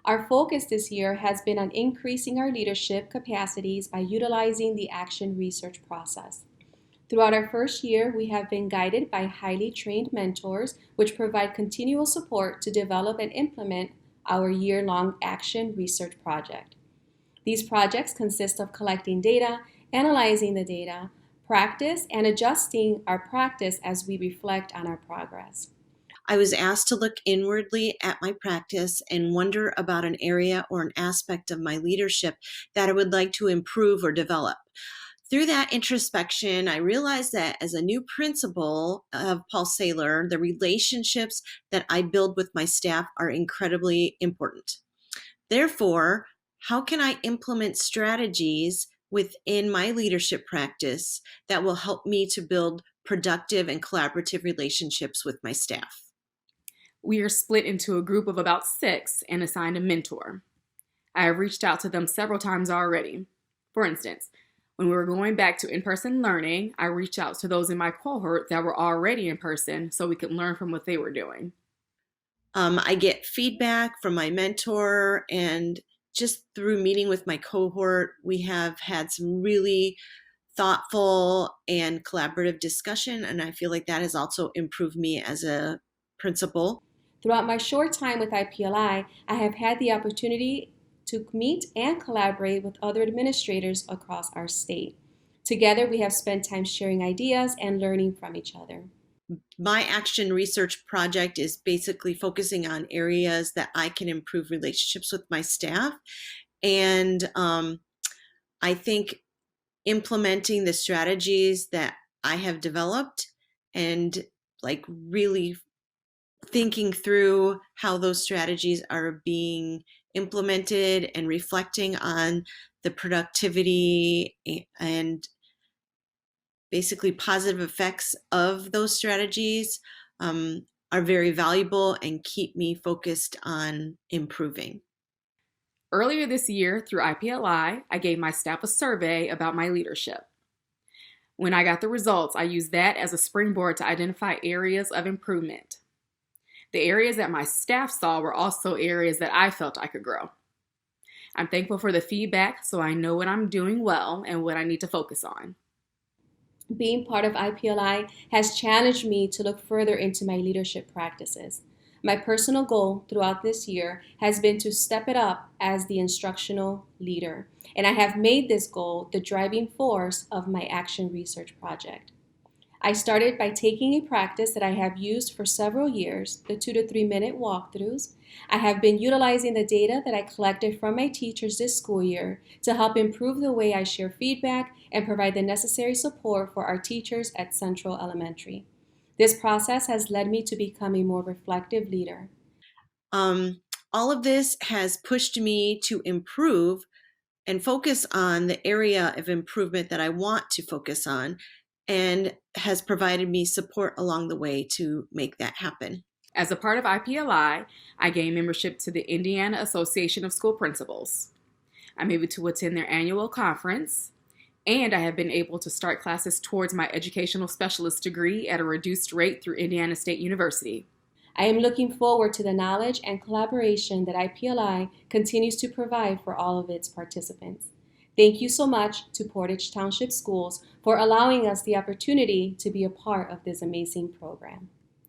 Our focus this year has been on increasing our leadership capacities by utilizing the action research process. Throughout our first year, we have been guided by highly trained mentors, which provide continual support to develop and implement our year-long action research project. These projects consist of collecting data, analyzing the data, practice, and adjusting our practice as we reflect on our progress. I was asked to look inwardly at my practice and wonder about an area or an aspect of my leadership that I would like to improve or develop. Through that introspection, I realized that as a new principal of Paul Saylor, the relationships that I build with my staff are incredibly important. Therefore, how can I implement strategies within my leadership practice that will help me to build productive and collaborative relationships with my staff? We are split into a group of about 6 and assigned a mentor. I have reached out to them several times already. For instance, when we were going back to in-person learning, I reached out to those in my cohort that were already in person so we could learn from what they were doing. I get feedback from my mentor, and just through meeting with my cohort, we have had some really thoughtful and collaborative discussion, and I feel like that has also improved me as a principal. Throughout my short time with IPLI, I have had the opportunity to meet and collaborate with other administrators across our state. Together, we have spent time sharing ideas and learning from each other. My action research project is basically focusing on areas that I can improve relationships with my staff. And I think implementing the strategies that I have developed and like really thinking through how those strategies are being implemented and reflecting on the productivity and basically positive effects of those strategies are very valuable and keep me focused on improving. Earlier this year, through IPLI, I gave my staff a survey about my leadership. When I got the results, I used that as a springboard to identify areas of improvement. The areas that my staff saw were also areas that I felt I could grow. I'm thankful for the feedback so I know what I'm doing well and what I need to focus on. Being part of IPLI has challenged me to look further into my leadership practices. My personal goal throughout this year has been to step it up as the instructional leader, and I have made this goal the driving force of my action research project. I started by taking a practice that I have used for several years, the 2 to 3 minute walkthroughs. I have been utilizing the data that I collected from my teachers this school year to help improve the way I share feedback and provide the necessary support for our teachers at Central Elementary. This process has led me to become a more reflective leader. All of this has pushed me to improve and focus on the area of improvement that I want to focus on, and has provided me support along the way to make that happen. As a part of IPLI, I gained membership to the Indiana Association of School Principals. I'm able to attend their annual conference, and I have been able to start classes towards my educational specialist degree at a reduced rate through Indiana State University. I am looking forward to the knowledge and collaboration that IPLI continues to provide for all of its participants. Thank you so much to Portage Township Schools for allowing us the opportunity to be a part of this amazing program.